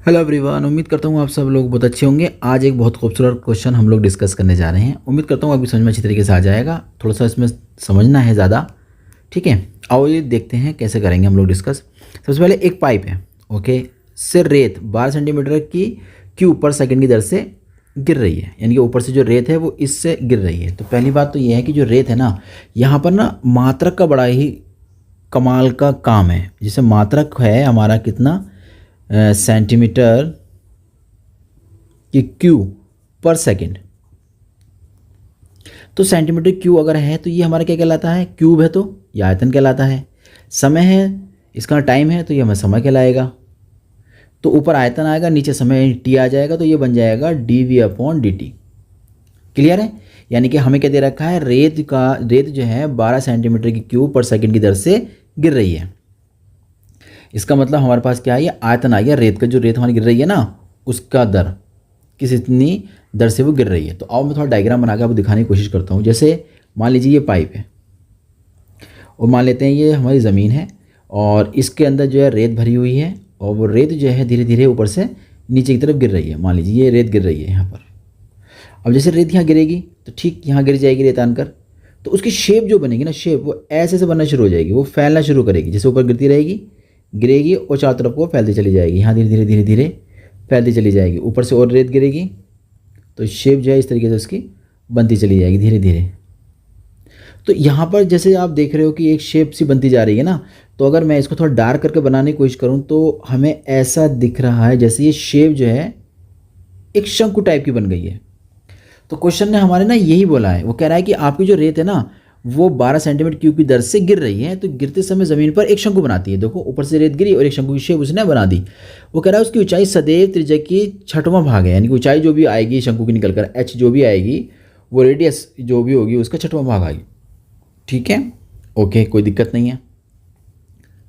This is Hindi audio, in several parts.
हेलो एवरीवन, उम्मीद करता हूँ आप सब लोग बहुत अच्छे होंगे। आज एक बहुत खूबसूरत क्वेश्चन हम लोग डिस्कस करने जा रहे हैं। उम्मीद करता हूँ आपकी समझ में अच्छी तरीके से आ जाएगा। थोड़ा सा इसमें समझना है ज़्यादा, ठीक है। आओ ये देखते हैं कैसे करेंगे हम लोग डिस्कस। सबसे पहले एक पाइप है, ओके, से रेत 12 सेंटीमीटर की क्यूब पर सेकंड की दर से गिर रही है, यानी कि ऊपर से जो रेत है वो इससे गिर रही है। तो पहली बात तो ये है कि जो रेत है ना, यहाँ पर ना मात्रक का बड़ा ही कमाल का काम है। जैसे मात्रक है हमारा कितना, सेंटीमीटर की क्यूब पर सेकंड। तो सेंटीमीटर क्यूब अगर है तो ये हमारा क्या कहलाता है, क्यूब है तो ये आयतन कहलाता है। समय है, इसका टाइम है तो ये हमें समय कहलाएगा। तो ऊपर आयतन आएगा, नीचे समय टी आ जाएगा, तो ये बन जाएगा dv/dt। क्लियर है। यानी कि हमें क्या दे रखा है, रेत जो है 12 सेंटीमीटर की क्यूब पर सेकंड की दर से गिर रही है। इसका मतलब हमारे पास क्या है, ये आयतन आ गया रेत का, जो रेत हमारी गिर रही है ना उसका दर, किस इतनी दर से वो गिर रही है। तो आओ मैं थोड़ा डायग्राम बना के आपको दिखाने की कोशिश करता हूँ। जैसे मान लीजिए ये पाइप है और मान लेते हैं ये हमारी ज़मीन है और इसके अंदर जो है रेत भरी हुई है और वो रेत जो है धीरे धीरे ऊपर से नीचे की तरफ गिर रही है। मान लीजिए ये रेत गिर रही है यहाँ पर। अब जैसे रेत यहाँ गिरेगी तो ठीक यहाँ गिर जाएगी रेत आनकर, तो उसकी शेप जो बनेगी ना, शेप वो ऐसे बनना शुरू हो जाएगी, वो फैलना शुरू करेगी। जैसे ऊपर गिरती रहेगी, गिरेगी और चारों तरफ को फैलती चली जाएगी। यहाँ धीरे धीरे धीरे धीरे फैलती चली जाएगी। ऊपर से और रेत गिरेगी तो शेप जो है इस तरीके से उसकी बनती चली जाएगी धीरे धीरे। तो यहाँ पर जैसे आप देख रहे हो कि एक शेप सी बनती जा रही है ना, तो अगर मैं इसको थोड़ा डार्क करके बनाने की कोशिश करूँ तो हमें ऐसा दिख रहा है जैसे ये शेप जो है एक शंकु टाइप की बन गई है। तो क्वेश्चन ने हमारे ना यही बोला है, वो कह रहा है कि आपकी जो रेत है ना वो 12 सेंटीमीटर क्यूब की दर से गिर रही है, तो गिरते समय ज़मीन पर एक शंकु बनाती है। देखो ऊपर से रेत गिरी और एक शंकु की शेप उसने बना दी। वो कह रहा है उसकी ऊंचाई सदैव त्रिज्या की 6वां भाग है, यानी कि ऊंचाई जो भी आएगी शंकु की निकलकर h जो भी आएगी वो रेडियस जो भी होगी उसका 6वां भाग आएगी। ठीक है, ओके, कोई दिक्कत नहीं है।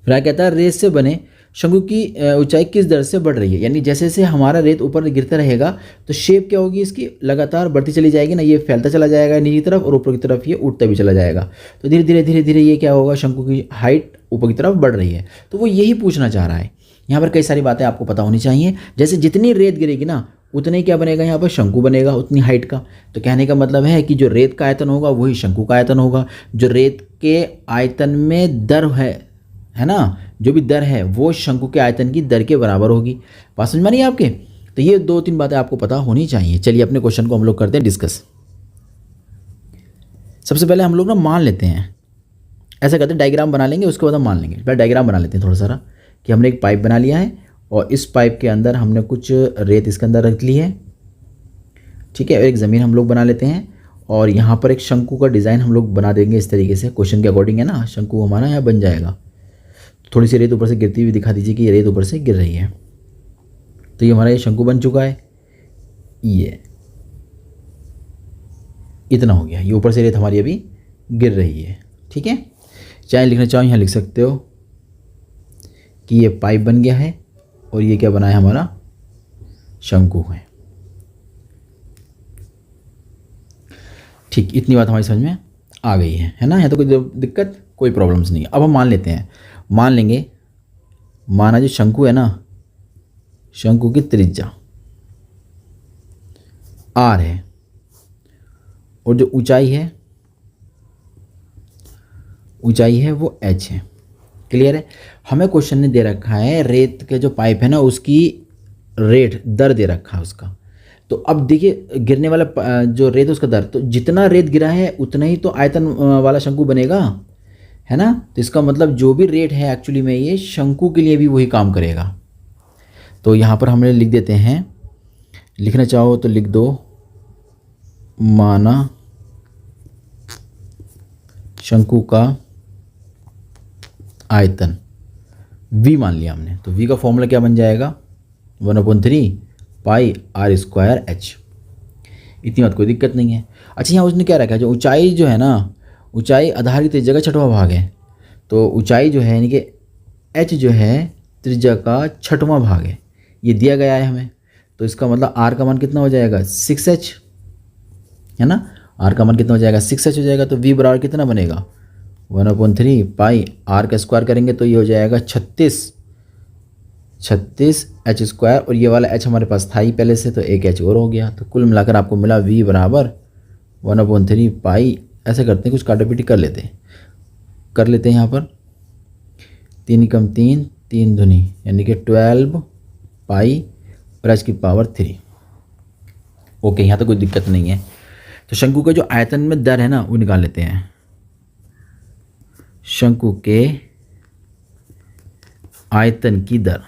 फिर कहता है रेत से बने शंकु की ऊंचाई किस दर से बढ़ रही है, यानी जैसे जैसे हमारा रेत ऊपर गिरता रहेगा तो शेप क्या होगी इसकी, लगातार बढ़ती चली जाएगी ना, ये फैलता चला जाएगा नीचे की तरफ और ऊपर की तरफ ये उठता भी चला जाएगा। तो धीरे धीरे धीरे धीरे ये क्या होगा, शंकु की हाइट ऊपर की तरफ बढ़ रही है। तो वो यही पूछना चाह रहा है। यहाँ पर कई सारी बातें आपको पता होनी चाहिए। जैसे जितनी रेत गिरेगी ना उतने ही क्या बनेगा, यहाँ पर शंकु बनेगा उतनी हाइट का। तो कहने का मतलब है कि जो रेत का आयतन होगा वही शंकु का आयतन होगा। जो रेत के आयतन में दर है ना, जो भी दर है वो शंकु के आयतन की दर के बराबर होगी। बात समझ में नहीं आपके। तो ये 2-3 बातें आपको पता होनी चाहिए। चलिए अपने क्वेश्चन को हम लोग करते हैं डिस्कस। सबसे पहले हम लोग ना मान लेते हैं, ऐसा करते हैं डायग्राम बना लेंगे, उसके बाद हम मान लेंगे। पहले डायग्राम बना लेते हैं थोड़ा सारा, कि हमने एक पाइप बना लिया है और इस पाइप के अंदर हमने कुछ रेत इसके अंदर रख ली है, ठीक है। और एक ज़मीन हम लोग बना लेते हैं और यहाँ पर एक शंकु का डिज़ाइन हम लोग बना देंगे इस तरीके से, क्वेश्चन के अकॉर्डिंग है ना। शंकु हमारा यहाँ बन जाएगा। थोड़ी सी रेत ऊपर से गिरती हुई दिखा दीजिए कि ये रेत ऊपर से गिर रही है। तो ये हमारा ये शंकु बन चुका है। ये इतना हो गया, ये ऊपर से रेत हमारी अभी गिर रही है, ठीक है। चाहे लिखना चाहो यहाँ लिख सकते हो कि ये पाइप बन गया है और ये क्या बना है, हमारा शंकु है। ठीक, इतनी बात हमारी समझ में आ गई है ना। यहाँ तो कोई दिक्कत, कोई प्रॉब्लम्स नहीं है। अब हम मान लेते हैं, मान लेंगे, माना जो शंकु है ना, शंकु की त्रिज्या r है और जो ऊंचाई है वो h है। क्लियर है। हमें क्वेश्चन ने दे रखा है रेत के जो पाइप है ना उसकी रेट दर दे रखा है उसका। तो अब देखिए गिरने वाला जो रेत उसका दर, तो जितना रेत गिरा है उतना ही तो आयतन वाला शंकु बनेगा, है ना। तो इसका मतलब जो भी रेट है एक्चुअली में ये शंकु के लिए भी वही काम करेगा। तो यहाँ पर हमने लिख देते हैं, लिखना चाहो तो लिख दो, माना शंकु का आयतन v मान लिया हमने। तो v का फॉर्मूला क्या बन जाएगा, 1/3 पाई r²h। इतनी बात कोई दिक्कत नहीं है। अच्छा, यहाँ उसने क्या रखा है, जो ऊंचाई जो है ना, ऊंचाई आधार की त्रिज्या का 6वां भाग है। तो ऊंचाई जो है यानी कि h जो है त्रिज्या का 6वां भाग है, ये दिया गया है हमें। तो इसका मतलब r का मान कितना हो जाएगा, 6h, है ना। r का मान कितना हो जाएगा, 6h हो जाएगा। तो v बराबर कितना बनेगा, 1/3 पाई r का स्क्वायर करेंगे तो ये हो जाएगा 36 36 एच स्क्वायर, और ये वाला एच हमारे पास था ही पहले से, तो एक एच और हो गया। तो कुल मिलाकर आपको मिला v बराबर 1/3 पाई। ऐसे करते हैं, कुछ काटापीटी कर लेते हैं यहाँ पर। 3 एकम 3, 3 दूनी यानी कि 12 पाई और एच की पावर 3। ओके, यहाँ तो कोई दिक्कत नहीं है। तो शंकु का जो आयतन में दर है ना वो निकाल लेते हैं। शंकु के आयतन की दर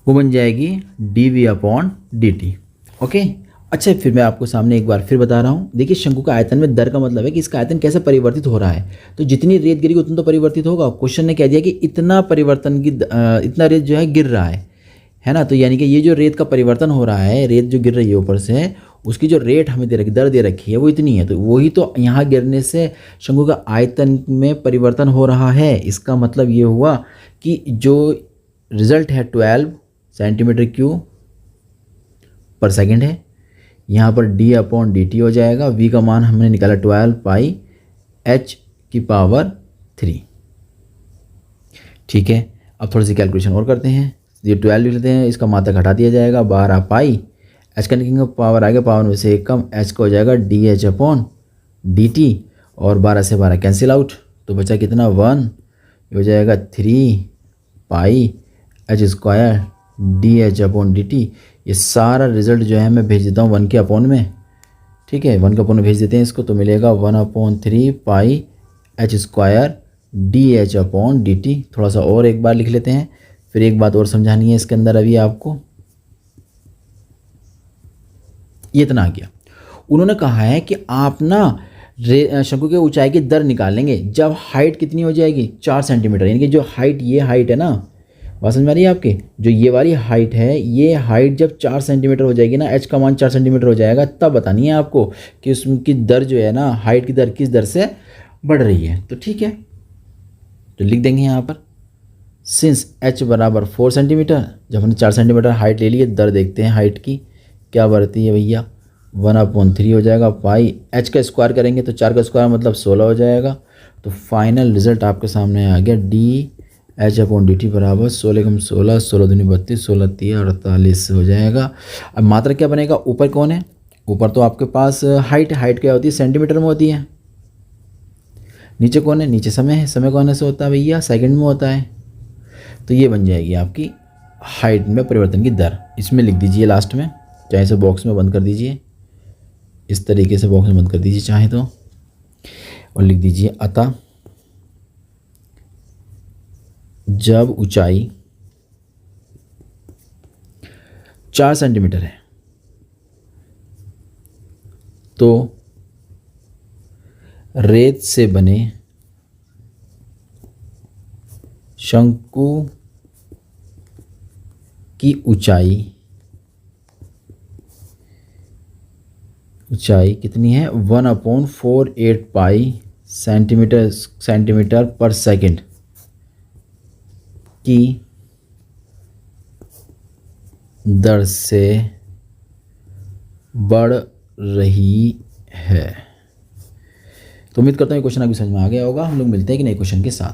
वो बन जाएगी dv/dt। ओके, अच्छा फिर मैं आपको सामने एक बार फिर बता रहा हूँ। देखिए, शंकु का आयतन में दर का मतलब है कि इसका आयतन कैसे परिवर्तित हो रहा है। तो जितनी रेत गिरेगी उतना तो परिवर्तित होगा। क्वेश्चन ने कह दिया कि इतना परिवर्तन की इतना रेत जो है गिर रहा है ना। तो यानी कि ये जो रेत का परिवर्तन हो रहा है, रेत जो गिर रही है ऊपर से, उसकी जो रेट हमें दे रखी, दर दे रखी है वो इतनी है। तो वही तो यहाँ गिरने से शंकु का आयतन में परिवर्तन हो रहा है। इसका मतलब ये हुआ कि जो रिजल्ट है 12 सेंटीमीटर क्यूब पर सेकेंड है। यहाँ पर d/dt हो जाएगा। v का मान हमने निकाला 12 पाई h की पावर 3। ठीक है, अब थोड़ी सी कैलकुलेशन और करते हैं। ये 12 लिख लेते हैं, इसका मात्रक हटा दिया जाएगा। 12 पाई h का निकलेंगे पावर आगे, पावर में से एक कम, h का हो जाएगा dh/dt, और 12 से 12 कैंसिल आउट, तो बचा कितना 1। ये हो जाएगा 3 पाई h स्क्वायर dh/dt। ये सारा रिजल्ट जो है मैं भेज देता हूँ 1 के अपॉन में। ठीक है, 1 के अपॉन में भेज देते हैं इसको, तो मिलेगा 1/3 पाई h स्क्वायर dh/dt। थोड़ा सा और एक बार लिख लेते हैं, फिर एक बात और समझानी है इसके अंदर अभी आपको। ये इतना आ गया। उन्होंने कहा है कि आप ना शंकु के ऊंचाई की दर निकालेंगे जब हाइट कितनी हो जाएगी 4 सेंटीमीटर। यानी कि जो हाइट, ये हाइट है ना, बात समझ में आ रही है आपकी, जो ये वाली हाइट है, ये हाइट जब 4 सेंटीमीटर हो जाएगी ना, एच का मान 4 सेंटीमीटर हो जाएगा, तब बतानी है आपको कि उसकी दर जो है ना, हाइट की दर किस दर से बढ़ रही है। तो ठीक है, तो लिख देंगे यहाँ पर सिंस h बराबर 4 सेंटीमीटर, जब हमने 4 सेंटीमीटर हाइट ले ली है, दर देखते हैं हाइट की क्या बढ़ती है भैया। 1/3 हो जाएगा पाई, h का स्क्वायर करेंगे तो 4 का स्क्वायर मतलब 16 हो जाएगा। तो फाइनल रिजल्ट आपके सामने आ गया dh/dt बराबर 16 कम 16, 16 दूनी 32, 16 3 48 हो जाएगा। अब मात्रा क्या बनेगा, ऊपर कौन है, ऊपर तो आपके पास हाइट क्या होती है, सेंटीमीटर में होती है। नीचे कौन है, नीचे समय है, समय कौन से होता है भैया, सेकंड में होता है। तो ये बन जाएगी आपकी हाइट में परिवर्तन की दर। इसमें लिख दीजिए लास्ट में, चाहे इसे बॉक्स में बंद कर दीजिए, इस तरीके से बॉक्स में बंद कर दीजिए चाहे तो, और लिख दीजिए अतः जब ऊंचाई 4 सेंटीमीटर है तो रेत से बने शंकु की ऊंचाई कितनी है, 1/48 पाई सेंटीमीटर पर सेकंड की दर से बढ़ रही है। तो उम्मीद करता हूँ ये क्वेश्चन आपको समझ में आ गया होगा। हम लोग मिलते हैं कि नए क्वेश्चन के साथ।